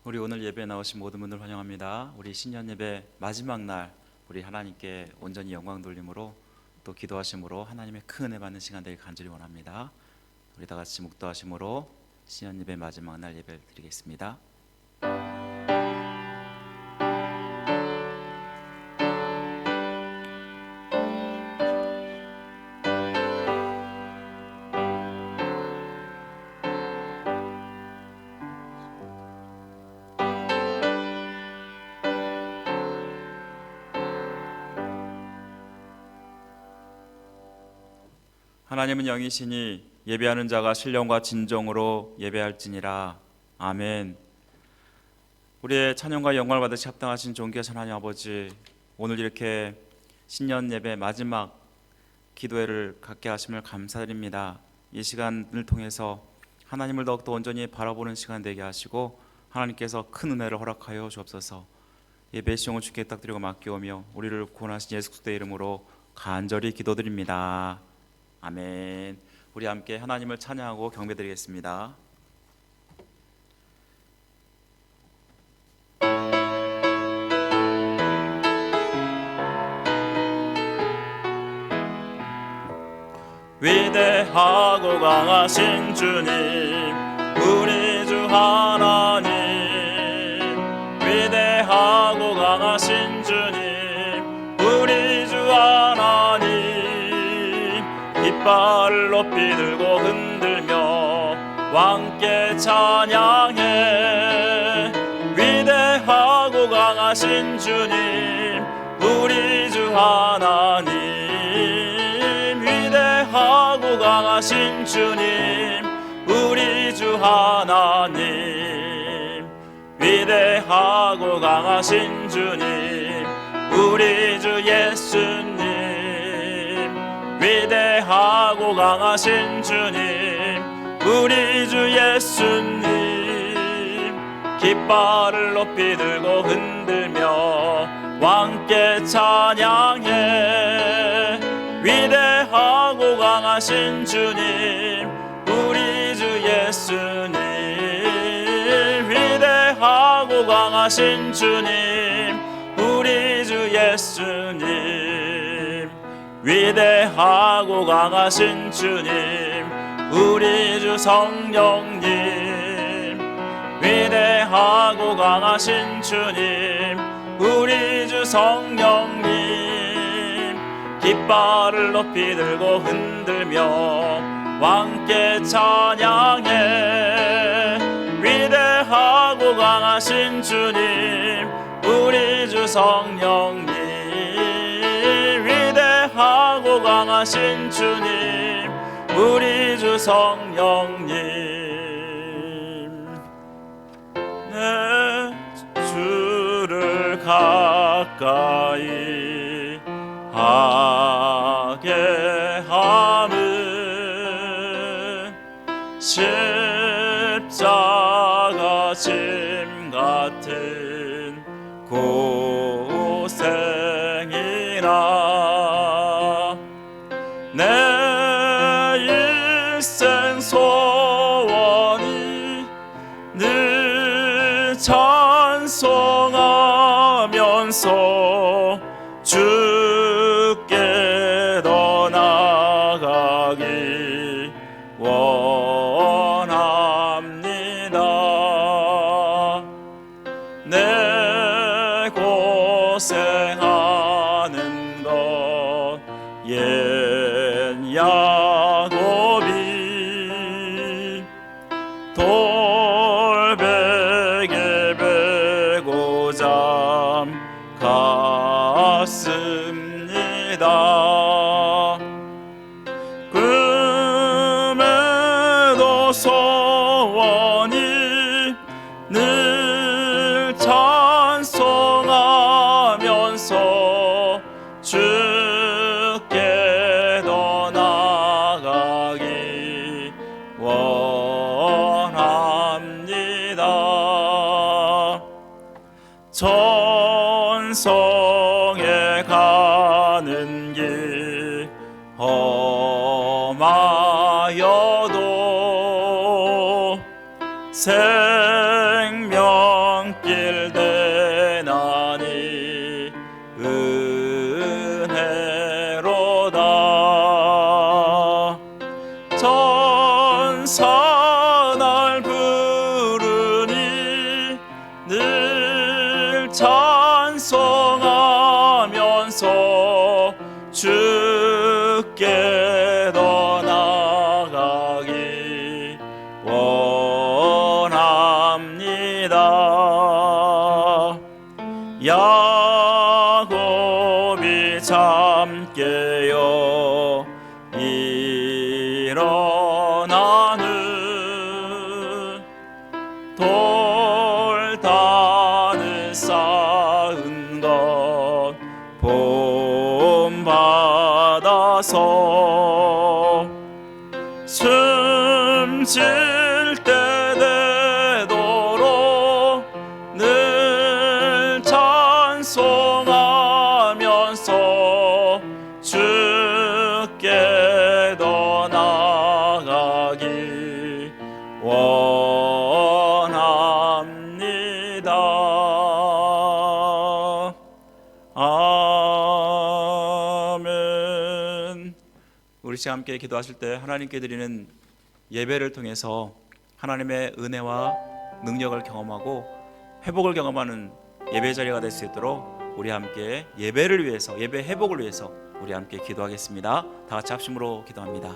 우리 오늘 예배에 나오신 모든 분들 환영합니다. 우리 신년 예배 마지막 날 우리 하나님께 온전히 영광 돌림으로 또 기도하심으로 하나님의 큰 은혜 받는 시간 되길 간절히 원합니다. 우리 다 같이 묵도하심으로 신년 예배 마지막 날 예배를 드리겠습니다. 하나님은 영이시니 예배하는 자가 신령과 진정으로 예배할지니라. 아멘. 우리의 찬양과 영광을 받으시 합당하신 존귀하신 하나님 아버지, 오늘 이렇게 신년 예배 마지막 기도회를 갖게 하심을 감사드립니다. 이 시간을 통해서 하나님을 더욱더 온전히 바라보는 시간 되게 하시고 하나님께서 큰 은혜를 허락하여 주옵소서. 예배 시용을 주께 딱드리고 맡기오며 우리를 구원하신 예수 그리스도의 이름으로 간절히 기도드립니다. 아멘. 우리 함께 하나님을 찬양하고 경배드리겠습니다. 위대하고 강하신 주님, 우리 주 하나님. 위대하고 강하신 주님, 우리 주 하나님. 깃발을 높이 들고 흔들며 왕께 찬양해. 위대하고 강하신 주님, 우리 주 하나님. 위대하고 강하신 주님, 우리 주 하나님. 위대하고 강하신 주님, 우리 주 예수님. 위대하고 강하신 주님, 우리 주 예수님. 깃발을 높이 들고 흔들며 왕께 찬양해. 위대하고 강하신 주님, 우리 주 예수님. 위대하고 강하신 주님, 우리 주 예수님. 위대하고 강하신 주님, 우리 주 성령님. 위대하고 강하신 주님, 우리 주 성령님. 깃발을 높이 들고 흔들며 왕께 찬양해. 위대하고 강하신 주님, 우리 주 성령님. 위대하고 강하신 주님, 우리 주 성령님. 내 주를 가까이 하게 함은 십자가 짐 같은 고생이라. 내 일생 소원이 늘 찬송하면서 주께 더 나아가기 원합니다. 내 고생하는 것 옛 야곱이 돌베개 베고 잠갔습니다. 꿈에도 소원이 늘 찬송하면서 주께 더 나아가기 원합니다. 천성에 가는 길 험하여도 생명 찬송하면서 주께 더 나아가기 원합니다. 야곱이 잠깨어 일어나는 돌단을 쌓은 것 본받아서 숨질 때 되도록 늘 찬송하면서 주께 더 나아가기 원합니다. 아멘. 우리 시간 함께 기도하실 때 하나님께 드리는 예배를 통해서 하나님의 은혜와 능력을 경험하고 회복을 경험하는 예배 자리가 될 수 있도록 우리 함께 예배를 위해서, 예배 회복을 위해서 우리 함께 기도하겠습니다. 다 같이 합심으로 기도합니다.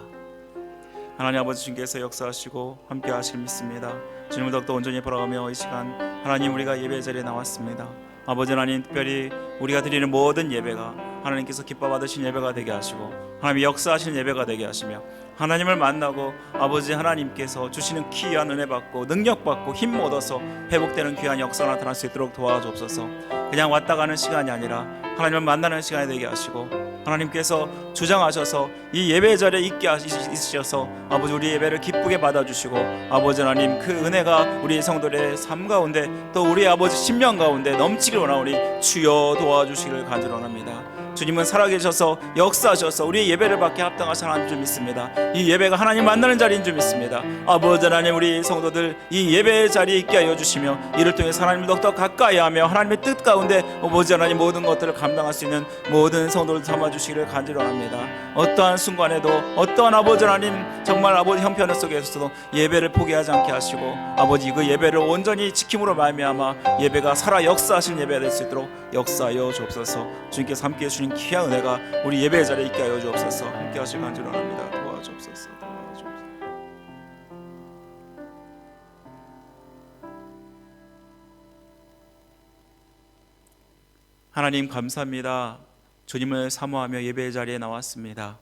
하나님 아버지, 주님께서 역사하시고 함께 하실 믿습니다. 주님을 더욱더 온전히 바라보며 이 시간 하나님, 우리가 예배 자리에 나왔습니다. 아버지 하나님, 특별히 우리가 드리는 모든 예배가 하나님께서 기뻐 받으신 예배가 되게 하시고 하나님이 역사하시는 예배가 되게 하시며 하나님을 만나고 아버지 하나님께서 주시는 귀한 은혜 받고 능력 받고 힘 얻어서 회복되는 귀한 역사가 나타날 수 있도록 도와주옵소서. 그냥 왔다 가는 시간이 아니라 하나님을 만나는 시간이 되게 하시고 하나님께서 주장하셔서 이 예배 자리에 있게 있으셔서 아버지 우리 예배를 기쁘게 받아주시고 아버지 하나님, 그 은혜가 우리 성도들의 삶 가운데 또 우리 아버지 심령 가운데 넘치길 원하오니 주여 도와주시기를 간절합니다. 주님은 살아계셔서 역사하셔서 우리의 예배를 받게 합당하신 하나님 줄 믿습니다. 이 예배가 하나님 만나는 자리인 줄 믿습니다. 아버지 하나님, 우리 성도들 이 예배의 자리에 있게 하여 주시며 이를 통해 하나님을 더욱더 가까이 하며 하나님의 뜻 가운데 아버지 하나님 모든 것들을 감당할 수 있는 모든 성도를 삼아주시기를 간절합니다. 어떠한 순간에도 어떠한 아버지 하나님 정말 아버지 형편 속에서도 예배를 포기하지 않게 하시고 아버지 그 예배를 온전히 지킴으로 말미암아 예배가 살아 역사하신 예배가 될 수 있도록 역사하여 주옵소서. 주님께서 함께해 주신 귀한 은혜가 우리 예배의 자리에 있게 하여 주옵소서. 함께 하시길 간절합니다. 도와주옵소서. 하나님 감사합니다. 주님을 사모하며 예배의 자리에 나왔습니다.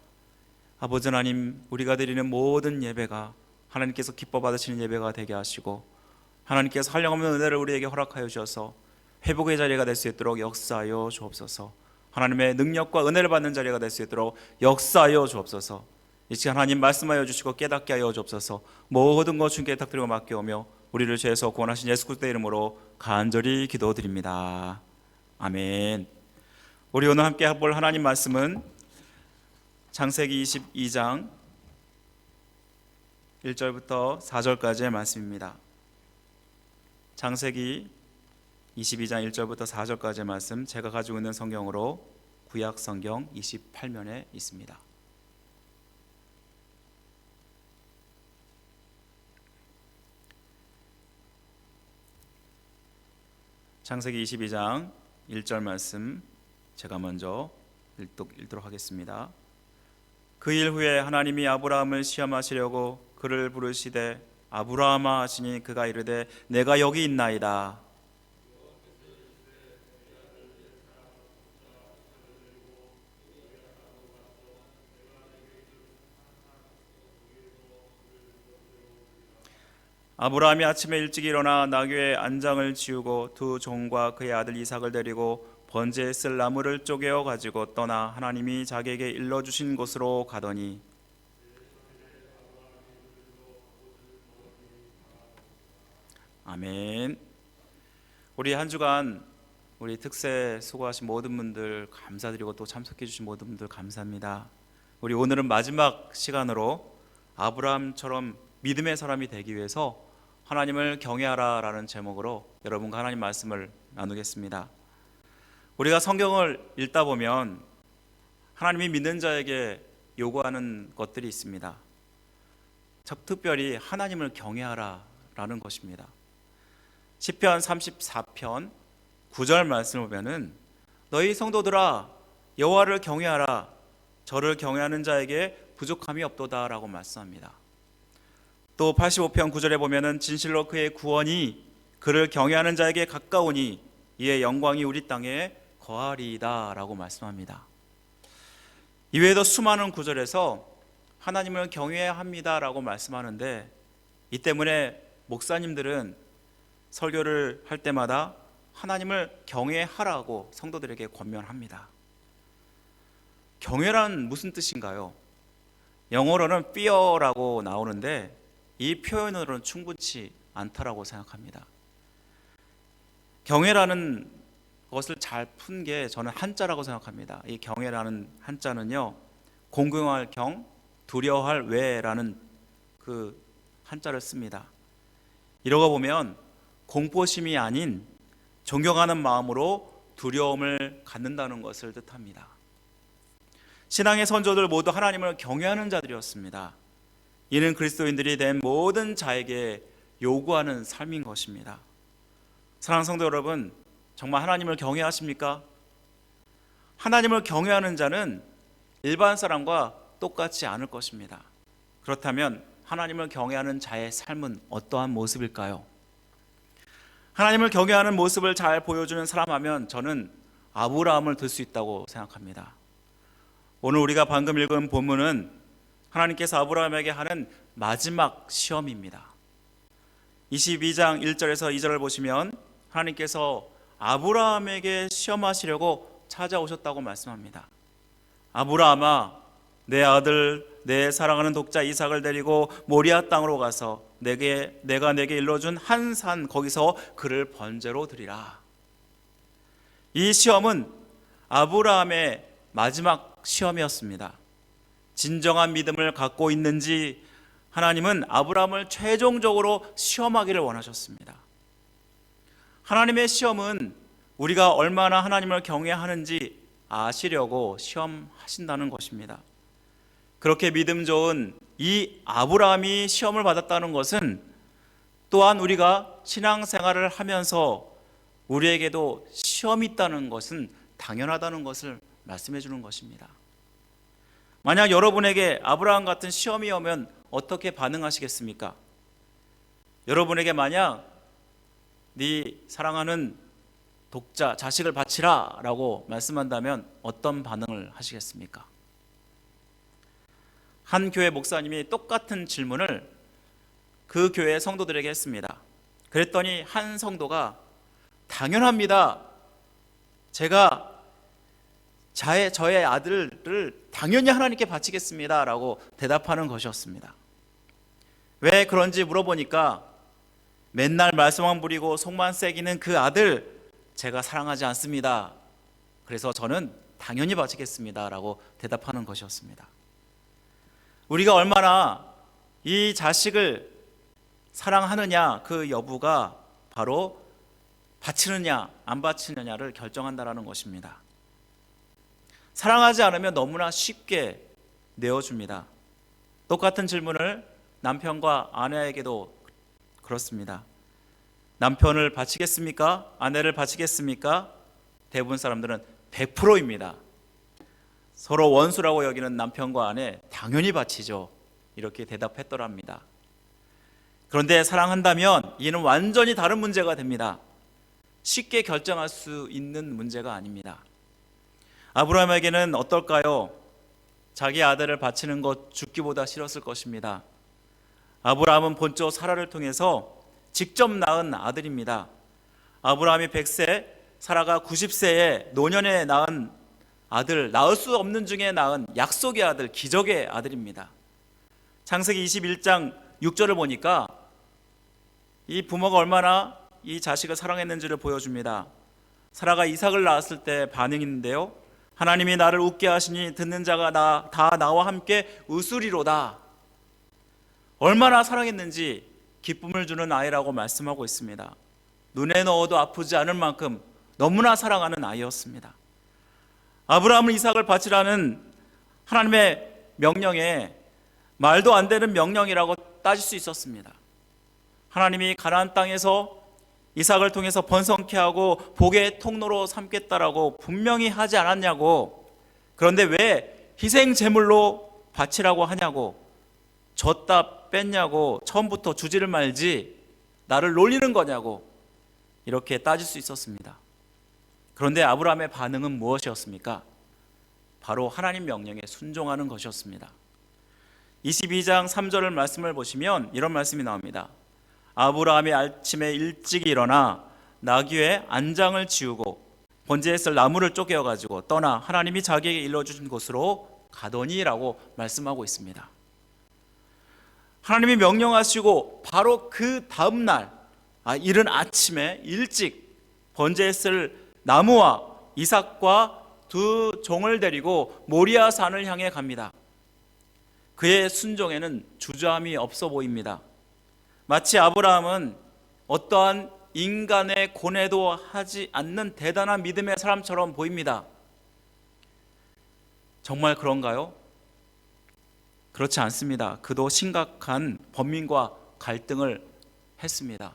아버지 하나님, 우리가 드리는 모든 예배가 하나님께서 기뻐 받으시는 예배가 되게 하시고 하나님께서 한량없는 은혜를 우리에게 허락하여 주셔서 회복의 자리가 될 수 있도록 역사하여 주옵소서. 하나님의 능력과 은혜를 받는 자리가 될 수 있도록 역사하여 주옵소서. 이 시간 하나님 말씀하여 주시고 깨닫게 하여 주옵소서. 모든 것 주님께 부탁드리고 맡겨오며 우리를 죄에서 구원하신 예수 그리스도의 이름으로 간절히 기도드립니다. 아멘. 우리 오늘 함께 볼 하나님 말씀은 창세기 22장 1절부터 4절까지의 말씀입니다. 창세기 22장 1절부터 4절까지의 말씀, 제가 가지고 있는 성경으로 구약 성경 28면에 있습니다. 창세기 22장 1절 말씀 제가 먼저 읽도록 하겠습니다. 그 일 후에 하나님이 아브라함을 시험하시려고 그를 부르시되 아브라함아 하시니 그가 이르되 내가 여기 있나이다. 아브라함이 아침에 일찍 일어나 나귀의 안장을 지우고 두 종과 그의 아들 이삭을 데리고 번제에 쓸 나무를 쪼개어 가지고 떠나 하나님이 자기에게 일러주신 곳으로 가더니 아멘. 우리 한 주간 우리 특세 수고하신 모든 분들 감사드리고 또 참석해 주신 모든 분들 감사합니다. 우리 오늘은 마지막 시간으로 아브라함처럼 믿음의 사람이 되기 위해서 하나님을 경외하라 라는 제목으로 여러분과 하나님 말씀을 나누겠습니다. 우리가 성경을 읽다 보면 하나님이 믿는 자에게 요구하는 것들이 있습니다. 특별히 하나님을 경외하라 라는 것입니다. 시편 34편 9절 말씀을 보면은 너희 성도들아 여호와를 경외하라. 저를 경외하는 자에게 부족함이 없도다라고 말씀합니다. 또 85편 9절에 보면은 진실로 그의 구원이 그를 경외하는 자에게 가까우니 이의 영광이 우리 땅에 거하리이다라고 말씀합니다. 이외에도 수많은 구절에서 하나님을 경외해야 합니다라고 말씀하는데, 이 때문에 목사님들은 설교를 할 때마다 하나님을 경외하라고 성도들에게 권면합니다. 경외란 무슨 뜻인가요? 영어로는 fear라고 나오는데 이 표현으로는 충분치 않다라고 생각합니다. 경외라는 것을 잘 푼 게 저는 한자라고 생각합니다. 이 경외라는 한자는요, 공경할 경, 두려워할 외라는 그 한자를 씁니다. 이러고 보면 공포심이 아닌 존경하는 마음으로 두려움을 갖는다는 것을 뜻합니다. 신앙의 선조들 모두 하나님을 경외하는 자들이었습니다. 이는 그리스도인들이 된 모든 자에게 요구하는 삶인 것입니다. 사랑하는 성도 여러분, 정말 하나님을 경외하십니까? 하나님을 경외하는 자는 일반 사람과 똑같지 않을 것입니다. 그렇다면 하나님을 경외하는 자의 삶은 어떠한 모습일까요? 하나님을 경외하는 모습을 잘 보여주는 사람 하면 저는 아브라함을 들 수 있다고 생각합니다. 오늘 우리가 방금 읽은 본문은 하나님께서 아브라함에게 하는 마지막 시험입니다. 22장 1절에서 2절을 보시면 하나님께서 아브라함에게 시험하시려고 찾아오셨다고 말씀합니다. 아브라함아, 내 아들 내 사랑하는 독자 이삭을 데리고 모리아 땅으로 가서 내가 내게 일러준 한 산 거기서 그를 번제로 드리라. 이 시험은 아브라함의 마지막 시험이었습니다. 진정한 믿음을 갖고 있는지 하나님은 아브라함을 최종적으로 시험하기를 원하셨습니다. 하나님의 시험은 우리가 얼마나 하나님을 경외하는지 아시려고 시험하신다는 것입니다. 그렇게 믿음 좋은 이 아브라함이 시험을 받았다는 것은 또한 우리가 신앙생활을 하면서 우리에게도 시험이 있다는 것은 당연하다는 것을 말씀해 주는 것입니다. 만약 여러분에게 아브라함 같은 시험이 오면 어떻게 반응하시겠습니까? 여러분에게 만약 네 사랑하는 독자, 자식을 바치라 라고 말씀한다면 어떤 반응을 하시겠습니까? 한 교회 목사님이 똑같은 질문을 그 교회 성도들에게 했습니다. 그랬더니 한 성도가 당연합니다. 제가 저의 아들을 당연히 하나님께 바치겠습니다 라고 대답하는 것이었습니다. 왜 그런지 물어보니까 맨날 말썽만 부리고 속만 새기는 그 아들 제가 사랑하지 않습니다. 그래서 저는 당연히 바치겠습니다 라고 대답하는 것이었습니다. 우리가 얼마나 이 자식을 사랑하느냐 그 여부가 바로 바치느냐 안 바치느냐를 결정한다라는 것입니다. 사랑하지 않으면 너무나 쉽게 내어줍니다. 똑같은 질문을 남편과 아내에게도 그렇습니다. 남편을 바치겠습니까? 아내를 바치겠습니까? 대부분 사람들은 100%입니다. 서로 원수라고 여기는 남편과 아내 당연히 바치죠. 이렇게 대답했더랍니다. 그런데 사랑한다면 이는 완전히 다른 문제가 됩니다. 쉽게 결정할 수 있는 문제가 아닙니다. 아브라함에게는 어떨까요? 자기 아들을 바치는 것 죽기보다 싫었을 것입니다. 아브라함은 본조 사라를 통해서 직접 낳은 아들입니다. 아브라함이 100세, 사라가 90세에 노년에 낳은 아들, 낳을 수 없는 중에 낳은 약속의 아들, 기적의 아들입니다. 창세기 21장 6절을 보니까 이 부모가 얼마나 이 자식을 사랑했는지를 보여줍니다. 사라가 이삭을 낳았을 때 반응인데요, 하나님이 나를 웃게 하시니 듣는 자가 다 나와 함께 웃으리로다. 얼마나 사랑했는지 기쁨을 주는 아이라고 말씀하고 있습니다. 눈에 넣어도 아프지 않을 만큼 너무나 사랑하는 아이였습니다. 아브라함은 이삭을 바치라는 하나님의 명령에 말도 안 되는 명령이라고 따질 수 있었습니다. 하나님이 가나안 땅에서 이삭을 통해서 번성케 하고 복의 통로로 삼겠다라고 분명히 하지 않았냐고. 그런데 왜 희생 제물로 바치라고 하냐고, 줬다 뺐냐고, 처음부터 주지를 말지 나를 놀리는 거냐고 이렇게 따질 수 있었습니다. 그런데 아브라함의 반응은 무엇이었습니까? 바로 하나님 명령에 순종하는 것이었습니다. 22장 3절 말씀을 보시면 이런 말씀이 나옵니다. 아브라함이 아침에 일찍 일어나 나귀의 안장을 지우고 번제에 쓸 나무를 쪼개어 가지고 떠나 하나님이 자기에게 일러주신 곳으로 가더니라고 말씀하고 있습니다. 하나님이 명령하시고 바로 그 다음 날 이른 아침에 일찍 번제에 쓸 나무와 이삭과 두 종을 데리고 모리아 산을 향해 갑니다. 그의 순종에는 주저함이 없어 보입니다. 마치 아브라함은 어떠한 인간의 고뇌도 하지 않는 대단한 믿음의 사람처럼 보입니다. 정말 그런가요? 그렇지 않습니다. 그도 심각한 범민과 갈등을 했습니다.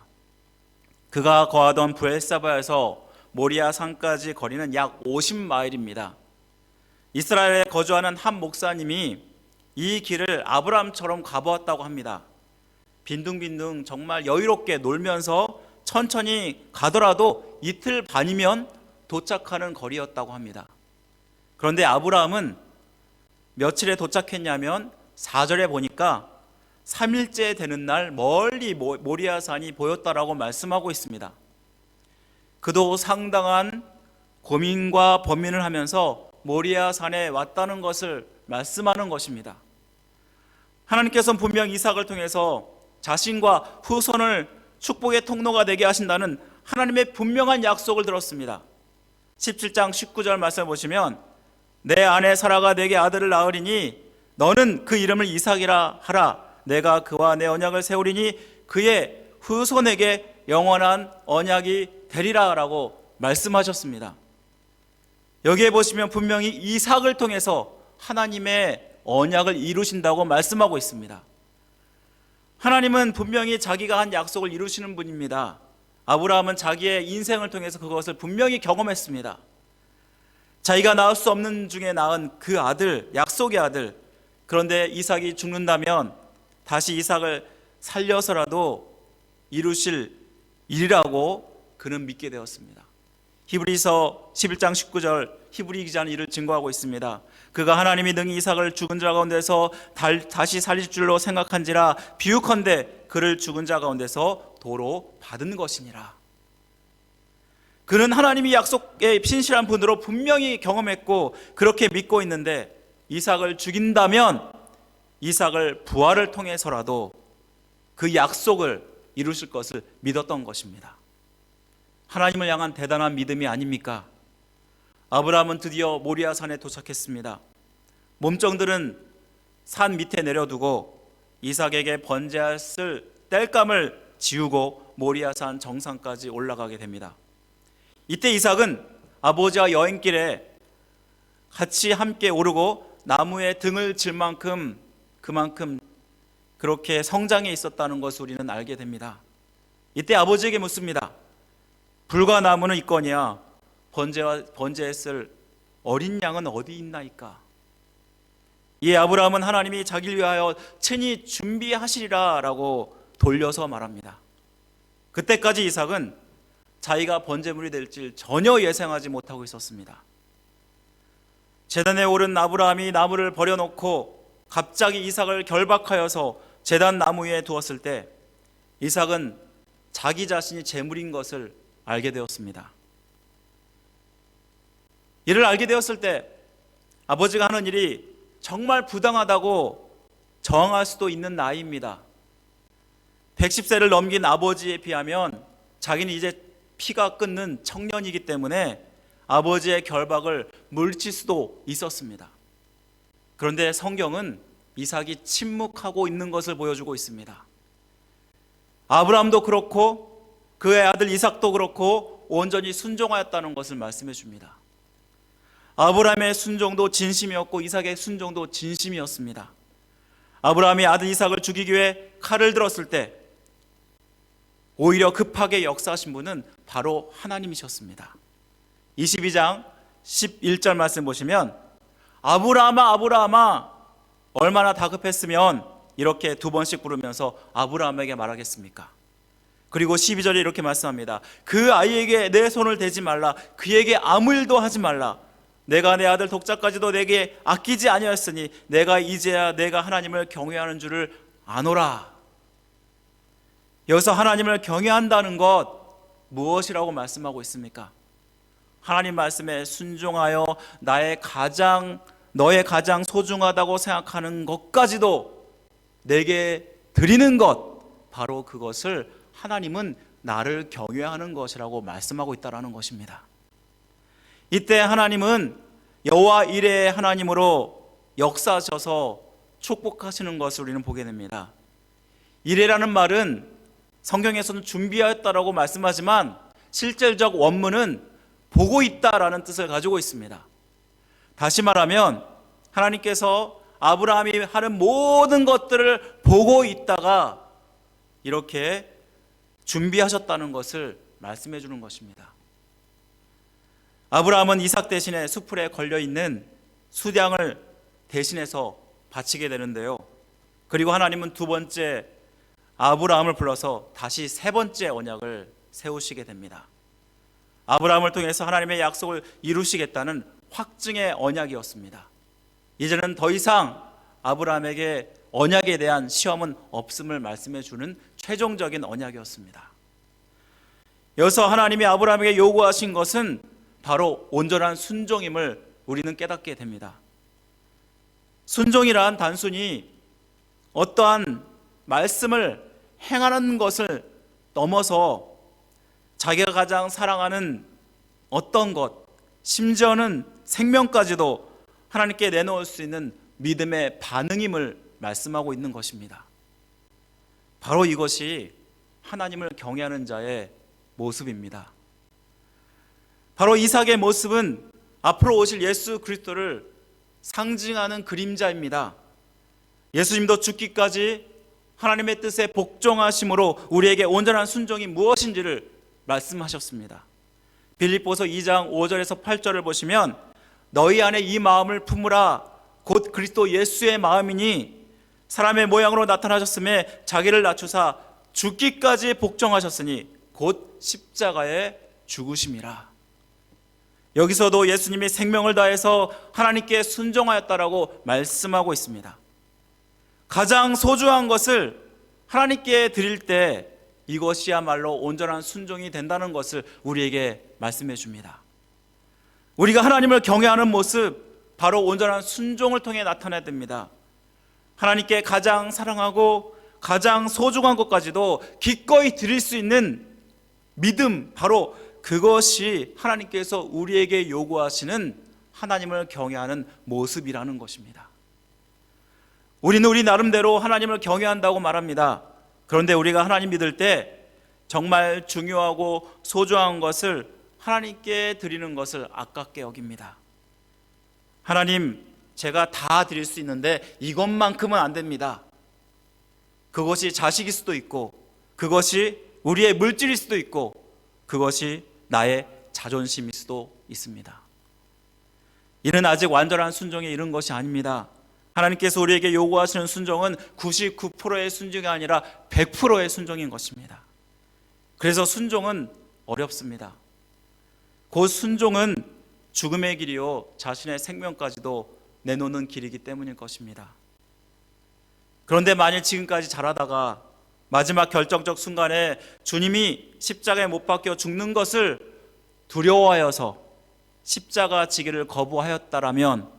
그가 거하던 브엘사바에서 모리아 산까지 거리는 약 50마일입니다. 이스라엘에 거주하는 한 목사님이 이 길을 아브라함처럼 가보았다고 합니다. 빈둥빈둥 정말 여유롭게 놀면서 천천히 가더라도 이틀 반이면 도착하는 거리였다고 합니다. 그런데 아브라함은 며칠에 도착했냐면 4절에 보니까 3일째 되는 날 멀리 모리아산이 보였다라고 말씀하고 있습니다. 그도 상당한 고민과 범민을 하면서 모리아산에 왔다는 것을 말씀하는 것입니다. 하나님께서는 분명 이삭을 통해서 자신과 후손을 축복의 통로가 되게 하신다는 하나님의 분명한 약속을 들었습니다. 17장 19절 말씀을 보시면 내 아내 사라가 내게 아들을 낳으리니 너는 그 이름을 이삭이라 하라. 내가 그와 내 언약을 세우리니 그의 후손에게 영원한 언약이 되리라 라고 말씀하셨습니다. 여기에 보시면 분명히 이삭을 통해서 하나님의 언약을 이루신다고 말씀하고 있습니다. 하나님은 분명히 자기가 한 약속을 이루시는 분입니다. 아브라함은 자기의 인생을 통해서 그것을 분명히 경험했습니다. 자기가 낳을 수 없는 중에 낳은 그 아들, 약속의 아들. 그런데 이삭이 죽는다면 다시 이삭을 살려서라도 이루실 일이라고 그는 믿게 되었습니다. 히브리서 11장 19절 히브리 기자는 이를 증거하고 있습니다. 그가 하나님이 능히 이삭을 죽은 자 가운데서 다시 살릴 줄로 생각한지라 비유컨대 그를 죽은 자 가운데서 도로 받은 것이니라. 그는 하나님이 약속에 신실한 분으로 분명히 경험했고 그렇게 믿고 있는데 이삭을 죽인다면 이삭을 부활을 통해서라도 그 약속을 이루실 것을 믿었던 것입니다. 하나님을 향한 대단한 믿음이 아닙니까? 아브라함은 드디어 모리아산에 도착했습니다. 몸종들은 산 밑에 내려두고 이삭에게 번제할 쓸 땔감을 지우고 모리아산 정상까지 올라가게 됩니다. 이때 이삭은 아버지와 여행길에 같이 함께 오르고 나무에 등을 질 만큼 그만큼 그렇게 성장해 있었다는 것을 우리는 알게 됩니다. 이때 아버지에게 묻습니다. 불과 나무는 있거니와 번제에 쓸 어린 양은 어디 있나이까? 이 아브라함은 하나님이 자기를 위하여 친히 준비하시리라 라고 돌려서 말합니다. 그때까지 이삭은 자기가 번제물이 될지 전혀 예상하지 못하고 있었습니다. 제단에 오른 아브라함이 나무를 버려놓고 갑자기 이삭을 결박하여서 제단 나무 위에 두었을 때 이삭은 자기 자신이 제물인 것을 알게 되었습니다. 이를 알게 되었을 때 아버지가 하는 일이 정말 부당하다고 저항할 수도 있는 나이입니다. 110세를 넘긴 아버지에 비하면 자기는 이제 피가 끓는 청년이기 때문에 아버지의 결박을 물칠 수도 있었습니다. 그런데 성경은 이삭이 침묵하고 있는 것을 보여주고 있습니다. 아브라함도 그렇고 그의 아들 이삭도 그렇고 온전히 순종하였다는 것을 말씀해 줍니다. 아브라함의 순종도 진심이었고 이삭의 순종도 진심이었습니다. 아브라함이 아들 이삭을 죽이기 위해 칼을 들었을 때 오히려 급하게 역사하신 분은 바로 하나님이셨습니다. 22장 11절 말씀 보시면 아브라함아 아브라함아 얼마나 다급했으면 이렇게 두 번씩 부르면서 아브라함에게 말하겠습니까? 그리고 12절에 이렇게 말씀합니다. 그 아이에게 내 손을 대지 말라. 그에게 아무 일도 하지 말라. 내가 내 아들 독자까지도 내게 아끼지 아니하였으니 내가 이제야 내가 하나님을 경외하는 줄을 아노라. 여기서 하나님을 경외한다는 것 무엇이라고 말씀하고 있습니까? 하나님 말씀에 순종하여 너의 가장 소중하다고 생각하는 것까지도 내게 드리는 것, 바로 그것을 하나님은 나를 경외하는 것이라고 말씀하고 있다는 것입니다. 이때 하나님은 여호와 이레의 하나님으로 역사하셔서 축복하시는 것을 우리는 보게 됩니다. 이레라는 말은 성경에서는 준비하였다라고 말씀하지만 실질적 원문은 보고 있다라는 뜻을 가지고 있습니다. 다시 말하면 하나님께서 아브라함이 하는 모든 것들을 보고 있다가 이렇게 준비하셨다는 것을 말씀해 주는 것입니다. 아브라함은 이삭 대신에 수풀에 걸려있는 수량을 대신해서 바치게 되는데요. 그리고 하나님은 두 번째 아브라함을 불러서 다시 세 번째 언약을 세우시게 됩니다. 아브라함을 통해서 하나님의 약속을 이루시겠다는 확증의 언약이었습니다. 이제는 더 이상 아브라함에게 언약에 대한 시험은 없음을 말씀해 주는 최종적인 언약이었습니다. 여기서 하나님이 아브라함에게 요구하신 것은 바로 온전한 순종임을 우리는 깨닫게 됩니다. 순종이란 단순히 어떠한 말씀을 행하는 것을 넘어서 자기가 가장 사랑하는 어떤 것, 심지어는 생명까지도 하나님께 내놓을 수 있는 믿음의 반응임을 말씀하고 있는 것입니다. 바로 이것이 하나님을 경외하는 자의 모습입니다. 바로 이삭의 모습은 앞으로 오실 예수 그리스도를 상징하는 그림자입니다. 예수님도 죽기까지 하나님의 뜻에 복종하심으로 우리에게 온전한 순종이 무엇인지를 말씀하셨습니다. 빌립보서 2장 5절에서 8절을 보시면 너희 안에 이 마음을 품으라 곧 그리스도 예수의 마음이니 사람의 모양으로 나타나셨음에 자기를 낮추사 죽기까지 복종하셨으니 곧 십자가에 죽으심이라. 여기서도 예수님이 생명을 다해서 하나님께 순종하였다라고 말씀하고 있습니다. 가장 소중한 것을 하나님께 드릴 때 이것이야말로 온전한 순종이 된다는 것을 우리에게 말씀해 줍니다. 우리가 하나님을 경외하는 모습, 바로 온전한 순종을 통해 나타나야 됩니다. 하나님께 가장 사랑하고 가장 소중한 것까지도 기꺼이 드릴 수 있는 믿음, 바로 그것이 하나님께서 우리에게 요구하시는 하나님을 경외하는 모습이라는 것입니다. 우리는 우리 나름대로 하나님을 경외한다고 말합니다. 그런데 우리가 하나님 믿을 때 정말 중요하고 소중한 것을 하나님께 드리는 것을 아깝게 여깁니다. 하나님, 제가 다 드릴 수 있는데 이것만큼은 안 됩니다. 그것이 자식일 수도 있고, 그것이 우리의 물질일 수도 있고, 그것이 나의 자존심일 수도 있습니다. 이는 아직 완전한 순종에 이른 것이 아닙니다. 하나님께서 우리에게 요구하시는 순종은 99%의 순종이 아니라 100%의 순종인 것입니다. 그래서 순종은 어렵습니다. 곧 순종은 죽음의 길이요 자신의 생명까지도 내놓는 길이기 때문일 것입니다. 그런데 만일 지금까지 잘하다가 마지막 결정적 순간에 주님이 십자가에 못 박혀 죽는 것을 두려워하여서 십자가 지기를 거부하였다라면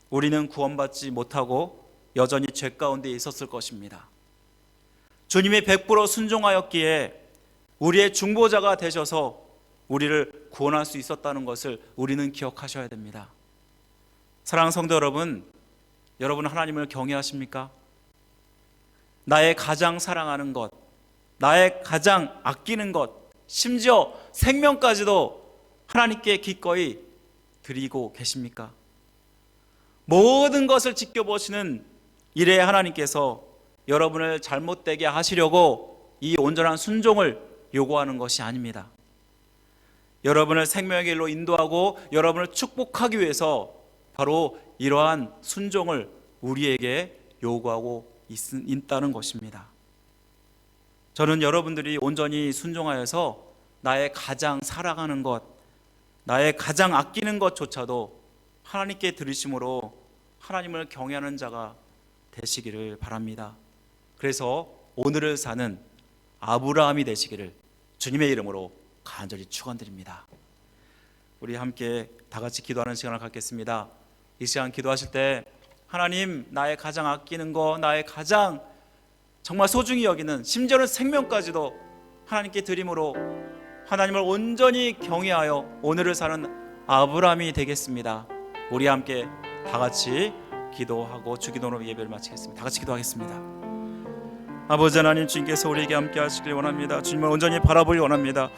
우리는 구원받지 못하고 여전히 죄 가운데 있었을 것입니다. 주님이 100% 순종하였기에 우리의 중보자가 되셔서 우리를 구원할 수 있었다는 것을 우리는 기억하셔야 됩니다. 사랑하는 성도 여러분, 여러분 하나님을 경외하십니까? 나의 가장 사랑하는 것, 나의 가장 아끼는 것, 심지어 생명까지도 하나님께 기꺼이 드리고 계십니까? 모든 것을 지켜보시는 이레 하나님께서 여러분을 잘못되게 하시려고 이 온전한 순종을 요구하는 것이 아닙니다. 여러분을 생명의 길로 인도하고 여러분을 축복하기 위해서 바로 이러한 순종을 우리에게 요구하고 있다는 것입니다. 저는 여러분들이 온전히 순종하여서 나의 가장 사랑하는 것, 나의 가장 아끼는 것조차도 하나님께 드리심으로 하나님을 경외하는 자가 되시기를 바랍니다. 그래서 오늘을 사는 아브라함이 되시기를 주님의 이름으로 간절히 축원드립니다. 우리 함께 다 같이 기도하는 시간을 갖겠습니다. 이 시간 기도하실 때 하나님, 나의 가장 아끼는 거, 나의 가장 정말 소중히 여기는, 심지어는 생명까지도 하나님께 드림으로 하나님을 온전히 경외하여 오늘을 사는 아브라함이 되겠습니다. 우리 함께 다 같이 기도하고 주기도로 예배를 마치겠습니다. 다 같이 기도하겠습니다. 아버지 하나님, 주님께서 우리에게 함께 하시길 원합니다. 주님을 온전히 바라보길 원합니다.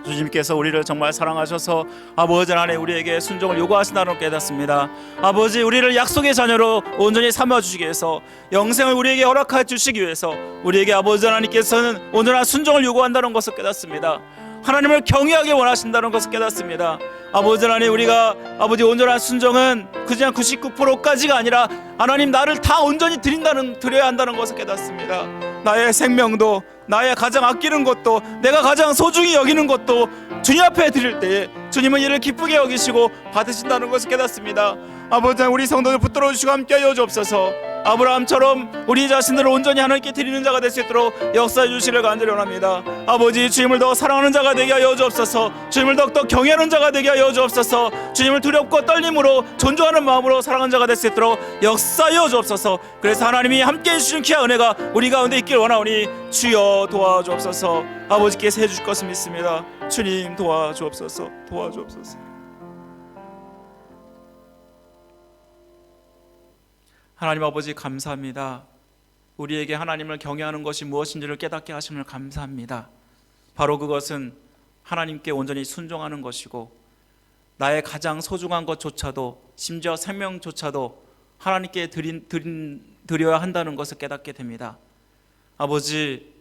주님께서 우리를 정말 사랑하셔서 아버지 하나님 우리에게 순종을 요구하신다는 걸 깨닫습니다. 아버지, 우리를 약속의 자녀로 온전히 삼아주시기 위해서, 영생을 우리에게 허락해 주시기 위해서 우리에게 아버지 하나님께서는 온전한 순종을 요구한다는 것을 깨닫습니다. 하나님을 경외하게 원하신다는 것을 깨닫습니다. 아버지 하나님, 우리가 아버지 온전한 순종은 그냥 99%까지가 아니라 하나님, 나를 다 온전히 드려야 한다는 것을 깨닫습니다. 나의 생명도, 나의 가장 아끼는 것도, 내가 가장 소중히 여기는 것도 주님 앞에 드릴 때에 주님은 이를 기쁘게 여기시고 받으신다는 것을 깨닫습니다. 아버지, 우리 성도들 붙들어 주시고 함께하여 주옵소서. 아브라함처럼 우리 자신들을 온전히 하나님께 드리는 자가 될 수 있도록 역사해 주시기를 간절히 원합니다. 아버지, 주님을 더 사랑하는 자가 되게 하여 주옵소서. 주님을 더욱더 경외하는 자가 되게 하여 주옵소서. 주님을 두렵고 떨림으로 존중하는 마음으로 사랑하는 자가 될 수 있도록 역사하여 주옵소서. 그래서 하나님이 함께해 주신 귀한 은혜가 우리 가운데 있길 원하오니 주여 도와주옵소서. 아버지께서 해주실 것을 믿습니다. 주님 도와주옵소서. 도와주옵소서. 하나님 아버지, 감사합니다. 우리에게 하나님을 경외하는 것이 무엇인지를 깨닫게 하심을 감사합니다. 바로 그것은 하나님께 온전히 순종하는 것이고, 나의 가장 소중한 것조차도, 심지어 생명조차도 하나님께 드려야 한다는 것을 깨닫게 됩니다. 아버지,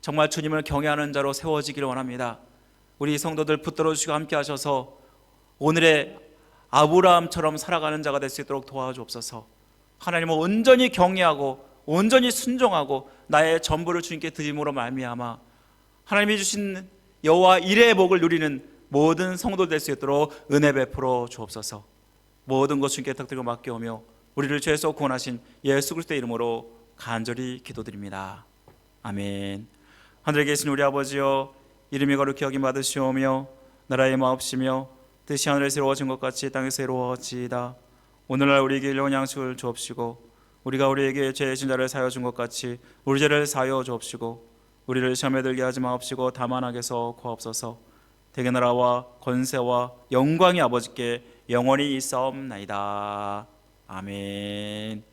정말 주님을 경외하는 자로 세워지기를 원합니다. 우리 성도들 붙들어 주시고 함께 하셔서 오늘의 아브라함처럼 살아가는 자가 될 수 있도록 도와주옵소서. 하나님을 온전히 경외하고 온전히 순종하고 나의 전부를 주님께 드림으로 말미암아 하나님이 주신 여호와 일의 복을 누리는 모든 성도 될 수 있도록 은혜 베풀어 주옵소서. 모든 것 주님께 탁드리고 맡겨오며 우리를 죄에서 구원하신 예수 그리스도의 이름으로 간절히 기도드립니다. 아멘. 하늘에 계신 우리 아버지여, 이름이 거룩히 여김 받으시오며 나라의 마옵시며 뜻이 하늘에서 이루어진 것 같이 땅에서 이루어지이다. 오늘날 우리에게 일용할 양식을 주옵시고 우리가 우리에게 죄의 진자를 사하여 준 것 같이 우리 죄를 사하여 주옵시고 우리를 시험에 들게 하지 마옵시고 다만 악에서 구하옵소서. 대개 나라와 권세와 영광이 아버지께 영원히 있사옵나이다. 아멘.